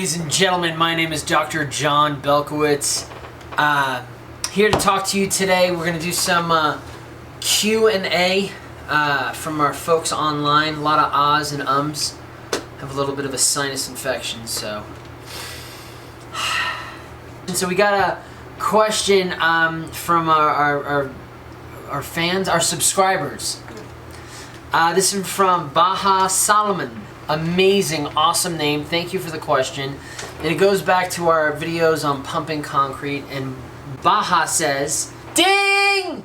Ladies and gentlemen, my name is Dr. John Belkowitz. Here to talk to you today. We're going to do some Q&A from our folks online. A lot of ahs and ums. Have a little bit of a sinus infection, so. And so we got a question from our fans, our subscribers. This is from Baha Solomon. Amazing, awesome name. Thank you for the question. And it goes back to our videos on pumping concrete. And Baha says, ding!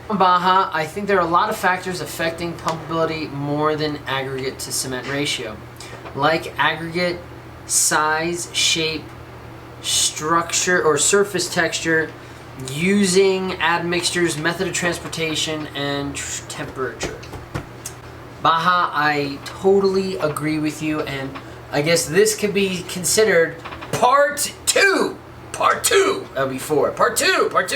Baha, I think there are a lot of factors affecting pumpability more than aggregate to cement ratio. Like aggregate, size, shape, structure, or surface texture, using admixtures, method of transportation, and temperature. Baha, I totally agree with you, and I guess this could be considered part two. Part two. That'll be four. Part two of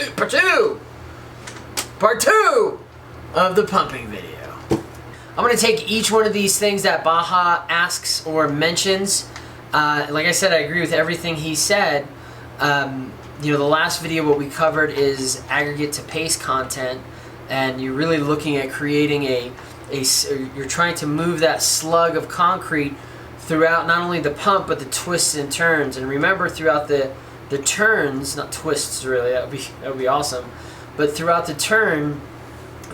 the pumping video. I'm going to take each one of these things that Baha asks or mentions. Like I said, I agree with everything he said. The last video, what we covered is aggregate to paste content, and you're really looking at creating you're trying to move that slug of concrete throughout not only the pump but the twists and turns. And remember, throughout the turns, not twists really, that would be awesome, but throughout the turn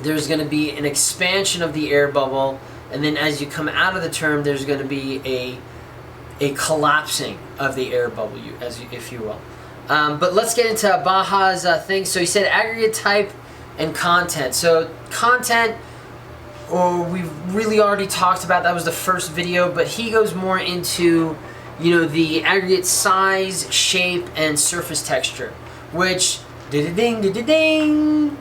there's going to be an expansion of the air bubble, and then as you come out of the turn there's going to be a collapsing of the air bubble, if you will. But let's get into Baha's thing. So he said aggregate type and content. So content, we've really already talked about, that was the first video, but he goes more into, the aggregate size, shape, and surface texture, which, ding,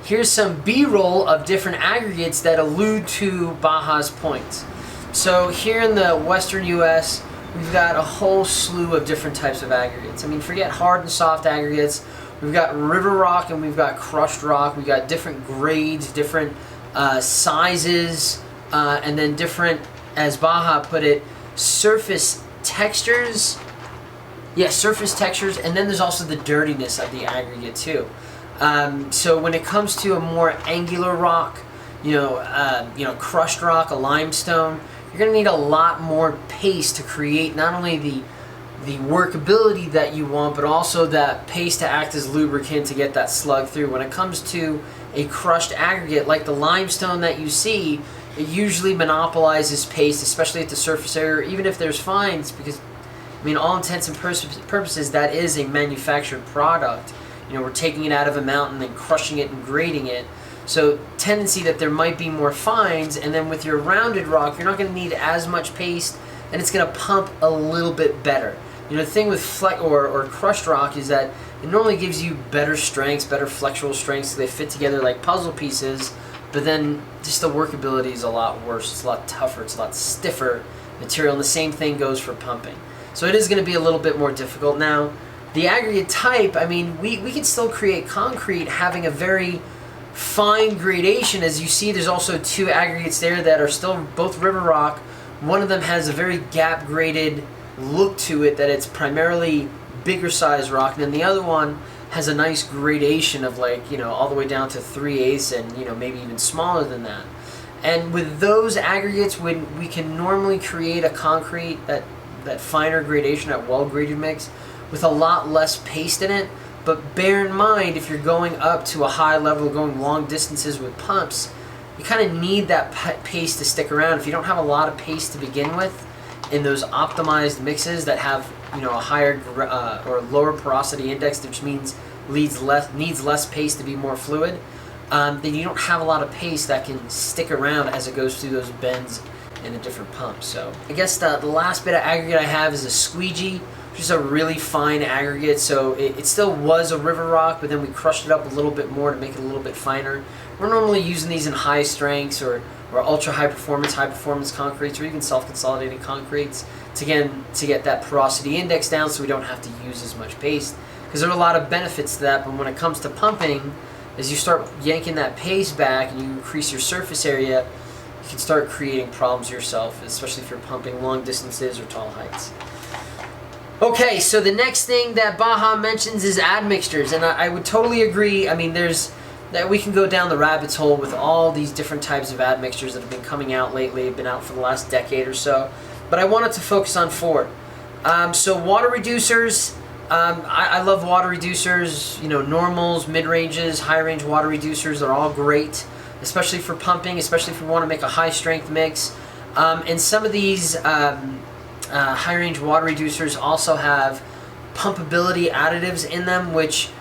here's some B-roll of different aggregates that allude to Baha's points. So here in the western US, we've got a whole slew of different types of aggregates. I mean, forget hard and soft aggregates. We've got river rock and we've got crushed rock. We've got different grades, different sizes, and then different, as Baha put it, surface textures. Yeah, surface textures, and then there's also the dirtiness of the aggregate too. So when it comes to a more angular rock, crushed rock, a limestone, you're going to need a lot more paste to create not only the workability that you want, but also that paste to act as lubricant to get that slug through. When it comes to a crushed aggregate like the limestone that you see, it usually monopolizes paste, especially at the surface area, even if there's fines, because all intents and purposes that is a manufactured product. We're taking it out of a mountain and crushing it and grading it. So tendency that there might be more fines, and then with your rounded rock you're not going to need as much paste, and it's going to pump a little bit better. The thing with or crushed rock is that it normally gives you better strengths, better flexural strengths, so they fit together like puzzle pieces, but then just the workability is a lot worse. It's a lot tougher, it's a lot stiffer material, and the same thing goes for pumping. So it is going to be a little bit more difficult. Now, the aggregate type, we can still create concrete having a very fine gradation. As you see, there's also two aggregates there that are still both river rock. One of them has a very gap graded look to it, that it's primarily bigger size rock, and then the other one has a nice gradation of all the way down to 3/8 and maybe even smaller than that. And with those aggregates, when we can normally create a concrete, that finer gradation, that well graded mix with a lot less paste in it. But bear in mind, if you're going up to a high level, going long distances with pumps, you kind of need that paste to stick around. If you don't have a lot of paste to begin with in those optimized mixes that have a higher or lower porosity index, which means needs less paste to be more fluid, then you don't have a lot of paste that can stick around as it goes through those bends in the different pumps. So I guess the last bit of aggregate I have is a squeegee, which is a really fine aggregate. So it still was a river rock, but then we crushed it up a little bit more to make it a little bit finer. We're normally using these in high strengths or ultra high performance concretes, or even self-consolidated concretes to get that porosity index down, so we don't have to use as much paste, because there are a lot of benefits to that. But when it comes to pumping, as you start yanking that paste back and you increase your surface area, you can start creating problems yourself, especially if you're pumping long distances or tall heights. Okay, so the next thing that Baja mentions is admixtures, and I would totally agree. I mean, that we can go down the rabbit's hole with all these different types of admixtures that have been coming out lately, have been out for the last decade or so. But I wanted to focus on four. So water reducers, I love water reducers. You know, normals, mid-ranges, high-range water reducers are all great, especially for pumping, especially if we want to make a high-strength mix. And some of these high-range water reducers also have pumpability additives in them, which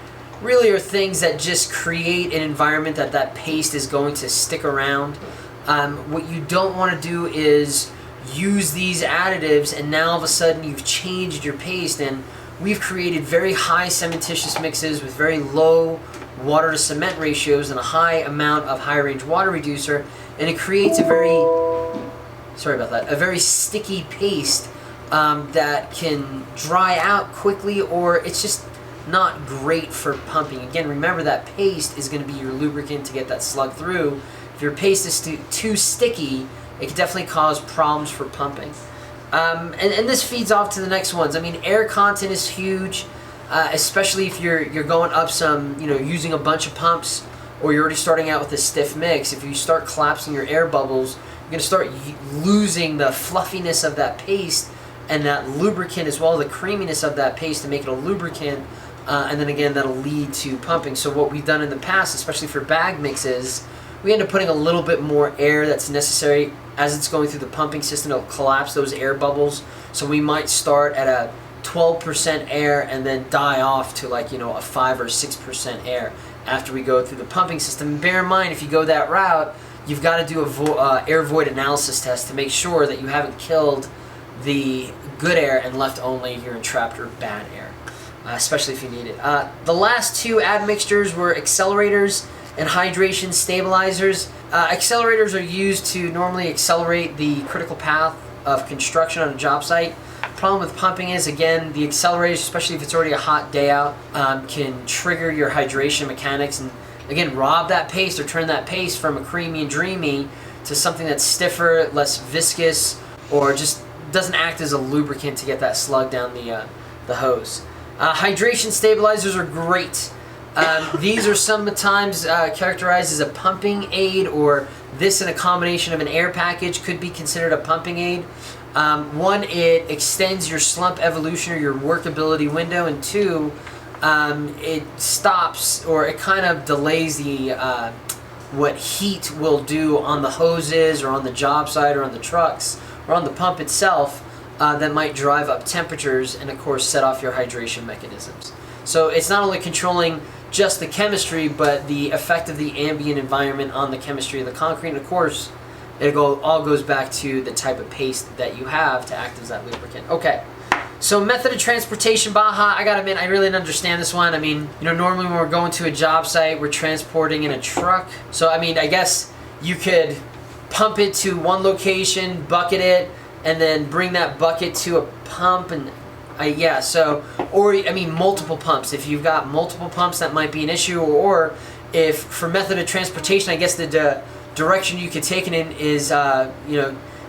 really are things that just create an environment that paste is going to stick around. What you don't want to do is use these additives and now all of a sudden you've changed your paste, and we've created very high cementitious mixes with very low water to cement ratios and a high amount of high-range water reducer, and it creates a very sticky paste that can dry out quickly, or it's just not great for pumping. Again, remember that paste is going to be your lubricant to get that slug through. If your paste is too sticky, it can definitely cause problems for pumping. And this feeds off to the next ones. I mean, air content is huge, especially if you're going up some, using a bunch of pumps, or you're already starting out with a stiff mix. If you start collapsing your air bubbles, you're going to start losing the fluffiness of that paste and that lubricant, as well as the creaminess of that paste to make it a lubricant, and then again that'll lead to pumping. So what we've done in the past, especially for bag mixes, we end up putting a little bit more air that's necessary as it's going through the pumping system to collapse those air bubbles. So we might start at a 12% air and then die off to a 5 or 6% air after we go through the pumping system. And bear in mind, if you go that route, you've got to do a air void analysis test to make sure that you haven't killed the good air and left only your entrapped or bad air, especially if you need it. The last two admixtures were accelerators and hydration stabilizers. Accelerators are used to normally accelerate the critical path of construction on a job site. Problem with pumping is, again, the accelerators, especially if it's already a hot day out, can trigger your hydration mechanics and, again, rob that paste or turn that paste from a creamy and dreamy to something that's stiffer, less viscous, or just doesn't act as a lubricant to get that slug down the hose. Hydration stabilizers are great. These are sometimes characterized as a pumping aid, or this in a combination of an air package could be considered a pumping aid. One, it extends your slump evolution or your workability window, and two, it stops or it kind of delays the what heat will do on the hoses or on the job site or on the trucks or on the pump itself that might drive up temperatures and of course set off your hydration mechanisms. So it's not only controlling just the chemistry, but the effect of the ambient environment on the chemistry of the concrete. And of course, it all goes back to the type of paste that you have to act as that lubricant. Okay, so method of transportation, Baja, I gotta admit, I really didn't understand this one. I mean, normally when we're going to a job site, we're transporting in a truck. So, I mean, I guess you could pump it to one location, bucket it, and then bring that bucket to a pump, and multiple pumps. If you've got multiple pumps, that might be an issue. Or if for method of transportation, I guess the direction you could take it in is,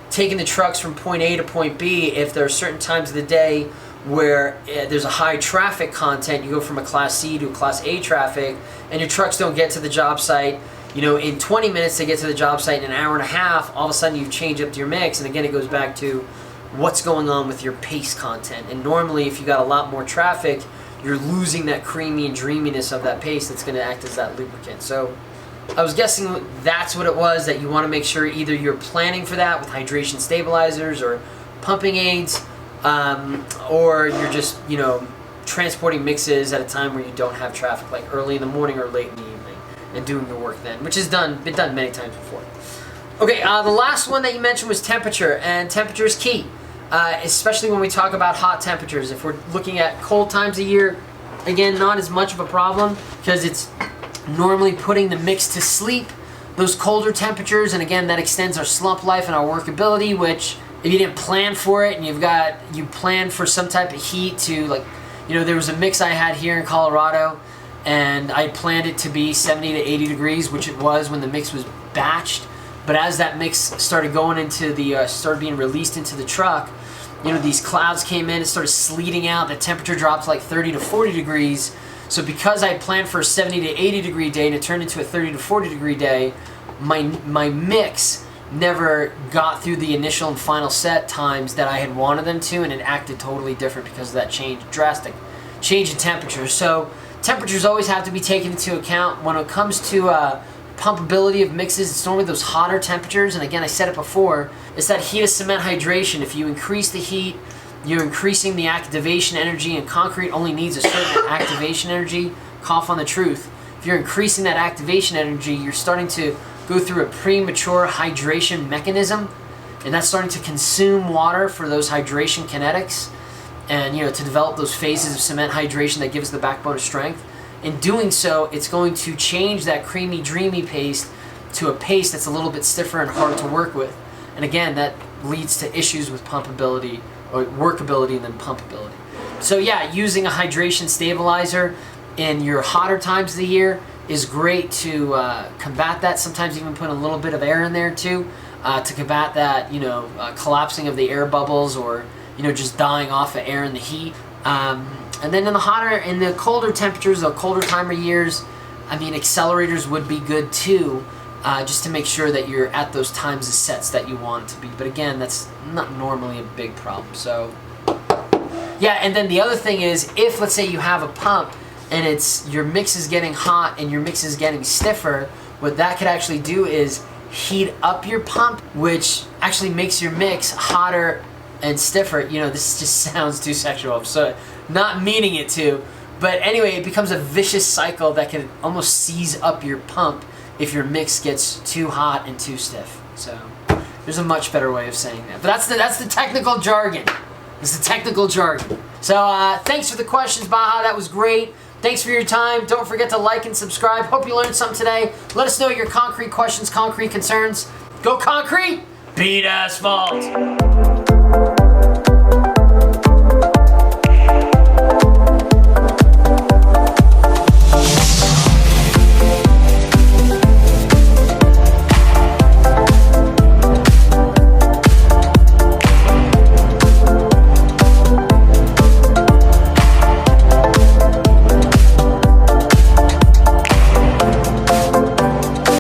taking the trucks from point A to point B. If there are certain times of the day where there's a high traffic content, you go from a Class C to a Class A traffic, and your trucks don't get to the job site, in 20 minutes they get to the job site, in an hour and a half, all of a sudden you've changed up your mix. And again, it goes back to what's going on with your paste content. And normally if you got a lot more traffic, you're losing that creamy and dreaminess of that paste that's going to act as that lubricant. So I was guessing that's what it was, that you want to make sure either you're planning for that with hydration stabilizers or pumping aids, or you're just transporting mixes at a time where you don't have traffic, like early in the morning or late in the evening, and doing your work then, which has been done many times before. Okay, the last one that you mentioned was temperature, and temperature is key, especially when we talk about hot temperatures. If we're looking at cold times of year, again, not as much of a problem because it's normally putting the mix to sleep. Those colder temperatures, and again, that extends our slump life and our workability, which if you didn't plan for it and you planned for some type of heat to, there was a mix I had here in Colorado, and I planned it to be 70 to 80 degrees, which it was when the mix was batched. But as that mix started going into started being released into the truck, these clouds came in, it started sleeting out, the temperature dropped to like 30 to 40 degrees. So because I planned for a 70 to 80 degree day and it turned into a 30 to 40 degree day, my mix never got through the initial and final set times that I had wanted them to, and it acted totally different because of that drastic change in temperature. So temperatures always have to be taken into account. When it comes to pumpability of mixes, it's normally those hotter temperatures, and again, I said it before, it's that heat of cement hydration. If you increase the heat, you're increasing the activation energy, and concrete only needs a certain activation energy. Cough on the truth. If you're increasing that activation energy, you're starting to go through a premature hydration mechanism, and that's starting to consume water for those hydration kinetics, and to develop those phases of cement hydration that gives the backbone of strength. In doing so, it's going to change that creamy, dreamy paste to a paste that's a little bit stiffer and hard to work with. And again, that leads to issues with pumpability, or workability, and then pumpability. So yeah, using a hydration stabilizer in your hotter times of the year is great to combat that. Sometimes even put a little bit of air in there too, to combat that, collapsing of the air bubbles, or just dying off of air in the heat. And then in the colder temperatures, the colder time of years, accelerators would be good too, just to make sure that you're at those times of sets that you want it to be. But again, that's not normally a big problem. So yeah, and then the other thing is, if let's say you have a pump and your mix is getting hot and your mix is getting stiffer, what that could actually do is heat up your pump, which actually makes your mix hotter and stiffer. This just sounds too sexual, so not meaning it to, but anyway, it becomes a vicious cycle that can almost seize up your pump if your mix gets too hot and too stiff. So there's a much better way of saying that, but that's the technical jargon. It's the technical jargon. So thanks for the questions, Baja. That was great. Thanks for your time. Don't forget to like and subscribe. Hope you learned something today. Let us know your concrete questions, concrete concerns. Go concrete, beat asphalt.